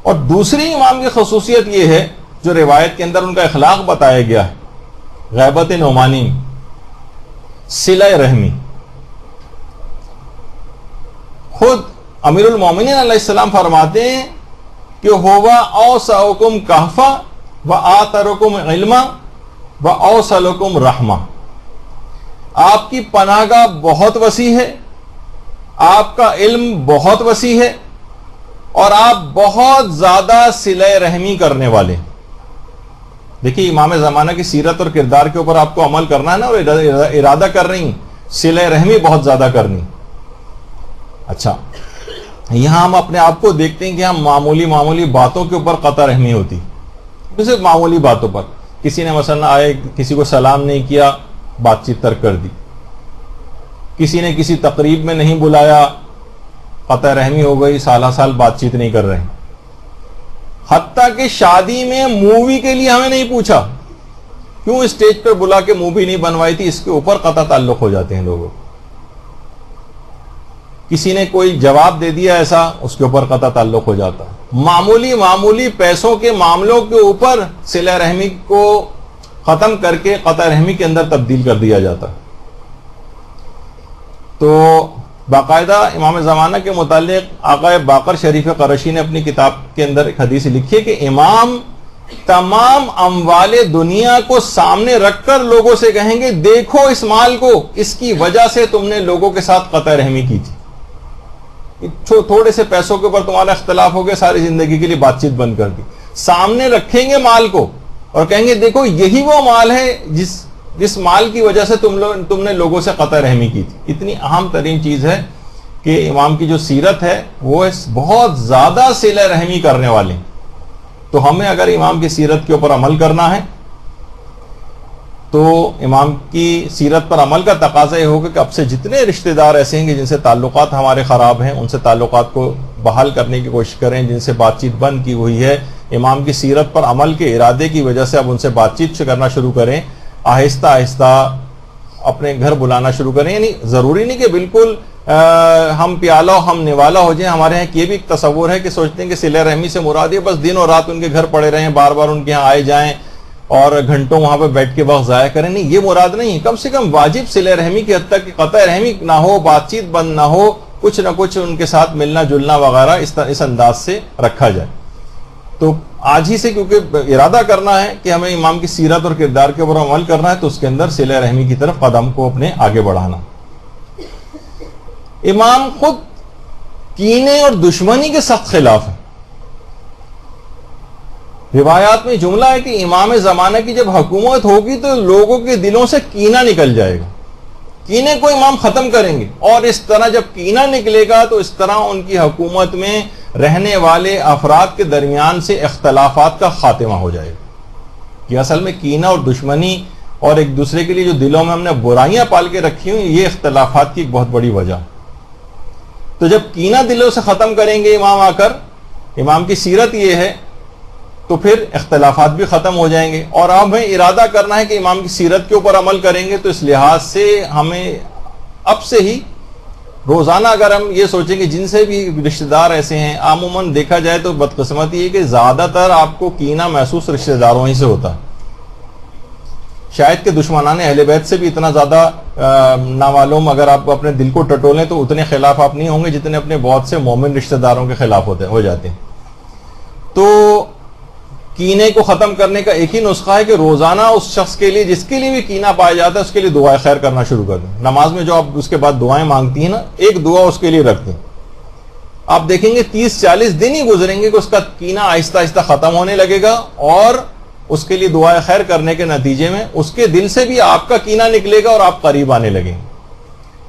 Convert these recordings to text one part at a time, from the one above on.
اور دوسری امام کی خصوصیت یہ ہے جو روایت کے اندر ان کا اخلاق بتایا گیا ہے، غیبت نعمانی، صلہ رحمی. خود امیر المومنین علیہ السلام فرماتے ہیں کہ ہوا اوسعکم کہفا و آترکم علما و اوصلکم رحمہ. آپ کی پناہ گاہ بہت وسیع ہے، آپ کا علم بہت وسیع ہے، اور آپ بہت زیادہ صلہ رحمی کرنے والے. دیکھیے امام زمانہ کی سیرت اور کردار کے اوپر آپ کو عمل کرنا ہے نا، اور ارادہ کر رہی ہیں صلہ رحمی بہت زیادہ کرنی. اچھا، یہاں ہم اپنے آپ کو دیکھتے ہیں کہ ہم معمولی باتوں کے اوپر قطع رحمی ہوتی، صرف معمولی باتوں پر. کسی نے مثلا آئے کسی کو سلام نہیں کیا، بات چیت ترک کر دی. کسی نے کسی تقریب میں نہیں بلایا، قطع رحمی ہو گئی، سالہ سال بات چیت نہیں کر رہے ہیں. حتیٰ کہ شادی میں مووی کے لیے ہمیں نہیں پوچھا، کیوں اسٹیج پر بلا کے مووی نہیں بنوائی تھی، اس کے اوپر قطع تعلق ہو جاتے ہیں لوگوں. کسی نے کوئی جواب دے دیا ایسا، اس کے اوپر قطع تعلق ہو جاتا. معمولی پیسوں کے معاملوں کے اوپر صلہ رحمی کو ختم کر کے قطع رحمی کے اندر تبدیل کر دیا جاتا. تو باقاعدہ امام زمانہ کے متعلق آقا باقر شریف قرشی نے اپنی کتاب کے اندر ایک حدیث لکھی ہے کہ امام تمام اموال دنیا کو سامنے رکھ کر لوگوں سے کہیں گے دیکھو اس مال کو، اس کی وجہ سے تم نے لوگوں کے ساتھ قطع رحمی کی تھی. تھوڑے سے پیسوں کے اوپر تمہارا اختلاف ہو گیا، ساری زندگی کے لیے بات چیت بند کر دی. سامنے رکھیں گے مال کو اور کہیں گے دیکھو یہی وہ مال ہے جس مال کی وجہ سے تم نے لوگوں سے قطع رحمی کی تھی. اتنی اہم ترین چیز ہے کہ امام کی جو سیرت ہے وہ بہت زیادہ صلہ رحمی کرنے والے. تو ہمیں اگر امام کی سیرت کے اوپر عمل کرنا ہے تو امام کی سیرت پر عمل کا تقاضا یہ ہوگا کہ اب سے جتنے رشتہ دار ایسے ہیں کہ جن سے تعلقات ہمارے خراب ہیں، ان سے تعلقات کو بحال کرنے کی کوشش کریں. جن سے بات چیت بند کی ہوئی ہے، امام کی سیرت پر عمل کے ارادے کی وجہ سے اب ان سے بات چیت کرنا شروع کریں. آہستہ آہستہ اپنے گھر بلانا شروع کریں. یعنی ضروری نہیں کہ بالکل ہم پیالہ ہم نوالا ہو جائیں. ہمارے یہاں یہ بھی ایک تصور ہے کہ سوچتے ہیں کہ صلہ رحمی سے مراد ہے بس دن اور رات ان کے گھر پڑے رہیں، بار بار ان کے یہاں آئے جائیں اور گھنٹوں وہاں پہ بیٹھ کے وقت ضائع کریں. نہیں، یہ مراد نہیں. کم سے کم واجب صلہ رحمی کی حد تک کہ قطع رحمی نہ ہو، بات چیت بند نہ ہو، کچھ نہ کچھ ان کے ساتھ ملنا جلنا وغیرہ اس انداز سے رکھا جائے. تو آج ہی سے کیونکہ ارادہ کرنا ہے کہ ہمیں امام کی سیرت اور کردار کے اوپر عمل کرنا ہے، تو اس کے اندر صلہ رحمی کی طرف قدم کو اپنے آگے بڑھانا. امام خود کینے اور دشمنی کے سخت خلاف ہیں. روایات میں جملہ ہے کہ امام زمانہ کی جب حکومت ہوگی تو لوگوں کے دلوں سے کینہ نکل جائے گا. کینے کو امام ختم کریں گے، اور اس طرح جب کینہ نکلے گا تو اس طرح ان کی حکومت میں رہنے والے افراد کے درمیان سے اختلافات کا خاتمہ ہو جائے گا. کہ اصل میں کینہ اور دشمنی اور ایک دوسرے کے لیے جو دلوں میں ہم نے برائیاں پال کے رکھی ہوئی، یہ اختلافات کی ایک بہت بڑی وجہ. تو جب کینہ دلوں سے ختم کریں گے امام آ کر، امام کی سیرت یہ ہے، تو پھر اختلافات بھی ختم ہو جائیں گے. اور ہمیں ارادہ کرنا ہے کہ امام کی سیرت کے اوپر عمل کریں گے، تو اس لحاظ سے ہمیں اب سے ہی روزانہ اگر ہم یہ سوچیں کہ جن سے بھی رشتہ دار ایسے ہیں، عموماً دیکھا جائے تو بدقسمتی یہ کہ زیادہ تر آپ کو کینہ محسوس رشتہ داروں ہی سے ہوتا ہے. شاید کہ دشمنان اہل بیت سے بھی اتنا زیادہ نامعلوم اگر آپ اپنے دل کو ٹٹولیں تو اتنے خلاف آپ نہیں ہوں گے جتنے اپنے بہت سے مومن رشتہ داروں کے خلاف ہو جاتے ہیں. تو کینے کو ختم کرنے کا ایک ہی نسخہ ہے کہ روزانہ اس شخص کے لیے جس کے لیے بھی کینہ پایا جاتا ہے اس کے لیے دعائیں خیر کرنا شروع کر دیں. نماز میں جو آپ اس کے بعد دعائیں مانگتی ہیں نا، ایک دعا اس کے لیے رکھ دیں. آپ دیکھیں گے 30-40 دن ہی گزریں گے کہ اس کا کینہ آہستہ آہستہ ختم ہونے لگے گا، اور اس کے لیے دعائیں خیر کرنے کے نتیجے میں اس کے دل سے بھی آپ کا کینہ نکلے گا اور آپ قریب آنے لگیں گے.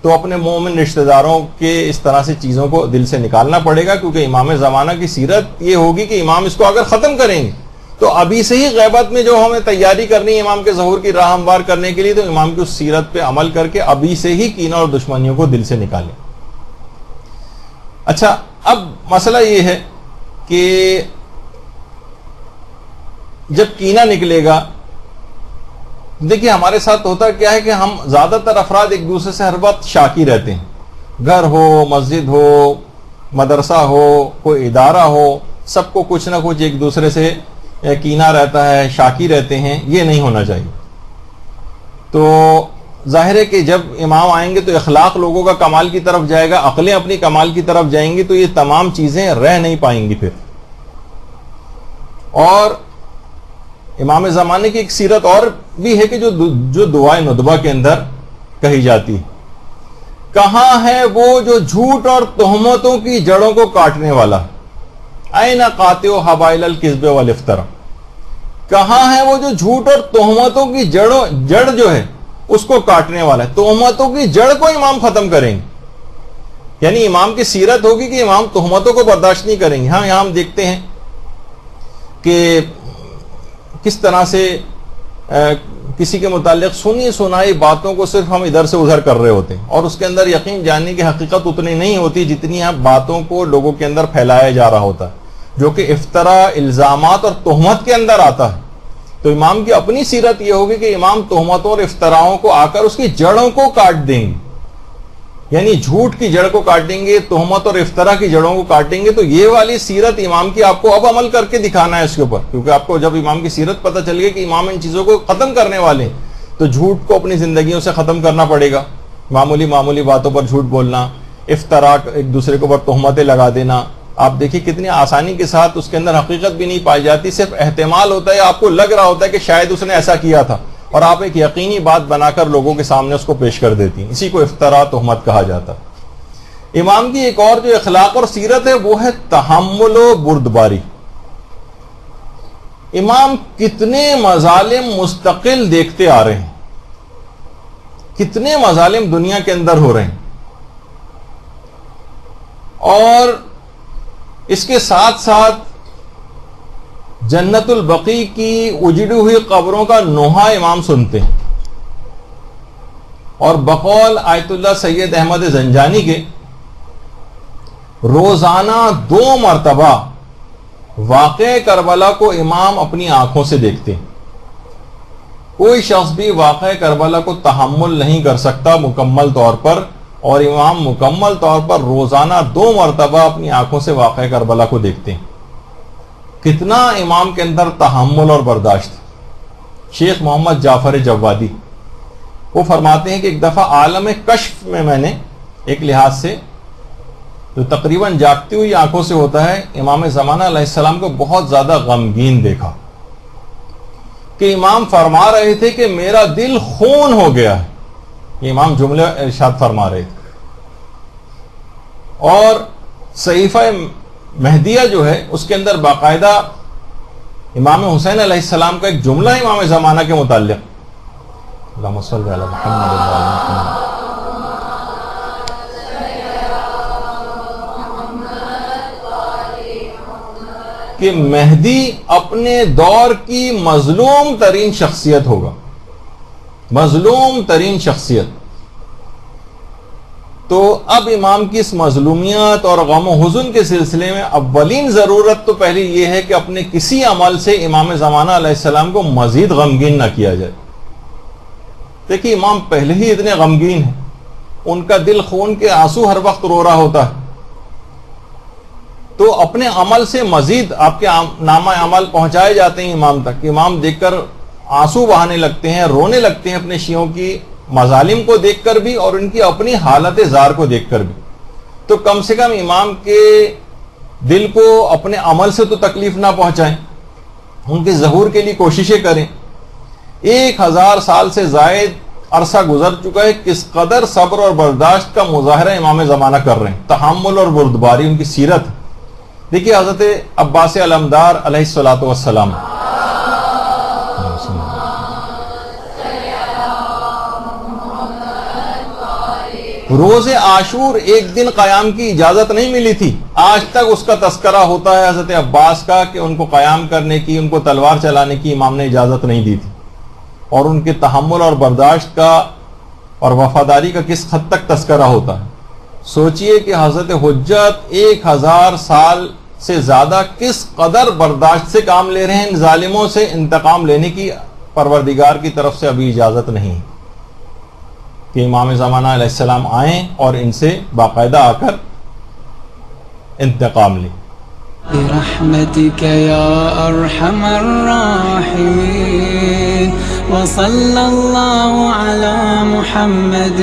تو اپنے مومن رشتہ داروں کے اس طرح سے چیزوں کو دل سے نکالنا پڑے گا، کیونکہ امام زمانہ کی سیرت یہ ہوگی کہ امام اس کو اگر ختم کریں گے تو ابھی سے ہی غیبت میں جو ہمیں تیاری کرنی ہے امام کے ظہور کی راہ ہموار کرنے کے لیے، تو امام کی اس سیرت پہ عمل کر کے ابھی سے ہی کینہ اور دشمنیوں کو دل سے نکالیں. اچھا، اب مسئلہ یہ ہے کہ جب کینہ نکلے گا، دیکھیے ہمارے ساتھ ہوتا کیا ہے کہ ہم زیادہ تر افراد ایک دوسرے سے ہر وقت شاکی رہتے ہیں. گھر ہو، مسجد ہو، مدرسہ ہو، کوئی ادارہ ہو، سب کو کچھ نہ کچھ ایک دوسرے سے کینہ رہتا ہے, شاکی رہتے ہیں, یہ نہیں ہونا چاہیے. تو ظاہر ہے کہ جب امام آئیں گے تو اخلاق لوگوں کا کمال کی طرف جائے گا, عقلیں اپنی کمال کی طرف جائیں گی, تو یہ تمام چیزیں رہ نہیں پائیں گی پھر. اور امام زمانے کی ایک سیرت اور بھی ہے کہ جو دعائے ندبہ کے اندر کہی جاتی ہے, کہاں ہے وہ جو جھوٹ اور تہمتوں کی جڑوں کو کاٹنے والا, این قاطع حبائل الکذب والافتراء, کہاں ہے وہ جو جھوٹ اور تہمتوں کی جڑ جو ہے اس کو کاٹنے والا ہے. تہمتوں کی جڑ کو امام ختم کریں گے, یعنی امام کی سیرت ہوگی کہ امام تہمتوں کو برداشت نہیں کریں گے. ہاں یہاں ہم دیکھتے ہیں کہ کس طرح سے کسی کے متعلق سنی سنائی باتوں کو صرف ہم ادھر سے ادھر کر رہے ہوتے ہیں, اور اس کے اندر یقین جاننے کی حقیقت اتنی نہیں ہوتی جتنی آپ باتوں کو لوگوں کے اندر پھیلایا جا رہا ہوتا ہے, جو کہ افتراء, الزامات اور تہمت کے اندر آتا ہے. تو امام کی اپنی سیرت یہ ہوگی کہ امام تہمتوں اور افتراؤں کو آ کر اس کی جڑوں کو کاٹ دیں گے, یعنی جھوٹ کی جڑ کو کاٹیں گے, تہمت اور افطرا کی جڑوں کو کاٹیں گے. تو یہ والی سیرت امام کی آپ کو اب عمل کر کے دکھانا ہے اس کے اوپر, کیونکہ آپ کو جب امام کی سیرت پتہ چل گئی کہ امام ان چیزوں کو ختم کرنے والے ہیں, تو جھوٹ کو اپنی زندگیوں سے ختم کرنا پڑے گا. معمولی باتوں پر جھوٹ بولنا, افطرا, ایک دوسرے کے اوپر تہمتیں لگا دینا, آپ دیکھیے کتنی آسانی کے ساتھ اس کے اندر حقیقت بھی نہیں پائی جاتی, صرف احتمال ہوتا ہے, آپ کو لگ رہا ہوتا ہے کہ شاید اس نے ایسا کیا تھا, اور آپ ایک یقینی بات بنا کر لوگوں کے سامنے اس کو پیش کر دیتی ہیں. اسی کو افتراء, تہمت کہا جاتا. امام کی ایک اور جو اخلاق اور سیرت ہے وہ ہے تحمل و بردباری. امام کتنے مظالم مستقل دیکھتے آ رہے ہیں, کتنے مظالم دنیا کے اندر ہو رہے ہیں, اور اس کے ساتھ ساتھ جنت البقیع کی اجڑی ہوئی قبروں کا نوحہ امام سنتے ہیں. اور بقول آیت اللہ سید احمد زنجانی کے روزانہ 2 مرتبہ واقعہ کربلا کو امام اپنی آنکھوں سے دیکھتے ہیں. کوئی شخص بھی واقعہ کربلا کو تحمل نہیں کر سکتا مکمل طور پر, اور امام مکمل طور پر روزانہ 2 مرتبہ اپنی آنکھوں سے واقعہ کربلا کو دیکھتے ہیں. کتنا امام کے اندر تحمل اور برداشت. شیخ محمد جعفر جوادی وہ فرماتے ہیں کہ ایک دفعہ عالم کشف میں نے ایک لحاظ سے جو تقریباً جاگتی ہوئی آنکھوں سے ہوتا ہے, امام زمانہ علیہ السلام کو بہت زیادہ غمگین دیکھا کہ امام فرما رہے تھے کہ میرا دل خون ہو گیا ہے. یہ امام جملے ارشاد فرما رہے تھے. اور صحیفہ مہدیہ جو ہے اس کے اندر باقاعدہ امام حسین علیہ السلام کا ایک جملہ ہے امام زمانہ کے متعلق, اللہم صلی علی محمد و علی محمد, کہ مہدی اپنے دور کی مظلوم ترین شخصیت ہوگا, مظلوم ترین شخصیت. تو اب امام کی اس مظلومیت اور غم و حزن کے سلسلے میں اولین ضرورت تو پہلی یہ ہے کہ اپنے کسی عمل سے امام زمانہ علیہ السلام کو مزید غمگین نہ کیا جائے. دیکھیے امام پہلے ہی اتنے غمگین ہیں, ان کا دل خون کے آنسو ہر وقت رو رہا ہوتا ہے, تو اپنے عمل سے مزید آپ کے نامہ عمل پہنچائے جاتے ہیں امام تک. امام دیکھ کر آنسو بہانے لگتے ہیں, رونے لگتے ہیں اپنے شیعوں کی مظالم کو دیکھ کر بھی اور ان کی اپنی حالت زار کو دیکھ کر بھی. تو کم سے کم امام کے دل کو اپنے عمل سے تو تکلیف نہ پہنچائیں, ان کے ظہور کے لیے کوششیں کریں. 1000 سال سے زائد عرصہ گزر چکا ہے, کس قدر صبر اور برداشت کا مظاہرہ امام زمانہ کر رہے ہیں. تحمل اور بردباری ان کی سیرت. دیکھیے حضرت عباس علمدار علیہ الصلوۃ والسلام, روز عاشور ایک دن قیام کی اجازت نہیں ملی تھی. آج تک اس کا تذکرہ ہوتا ہے حضرت عباس کا کہ ان کو قیام کرنے کی, ان کو تلوار چلانے کی امام نے اجازت نہیں دی تھی. اور ان کے تحمل اور برداشت کا اور وفاداری کا کس حد تک تذکرہ ہوتا ہے. سوچئے کہ حضرت حجت 1000 سال سے زیادہ کس قدر برداشت سے کام لے رہے ہیں. ان ظالموں سے انتقام لینے کی پروردگار کی طرف سے ابھی اجازت نہیں کہ امام زمانہ علیہ السلام آئیں اور ان سے باقاعدہ آ کر انتقام لیں. برحمتك يا أرحم الراحمين وصلى الله على محمد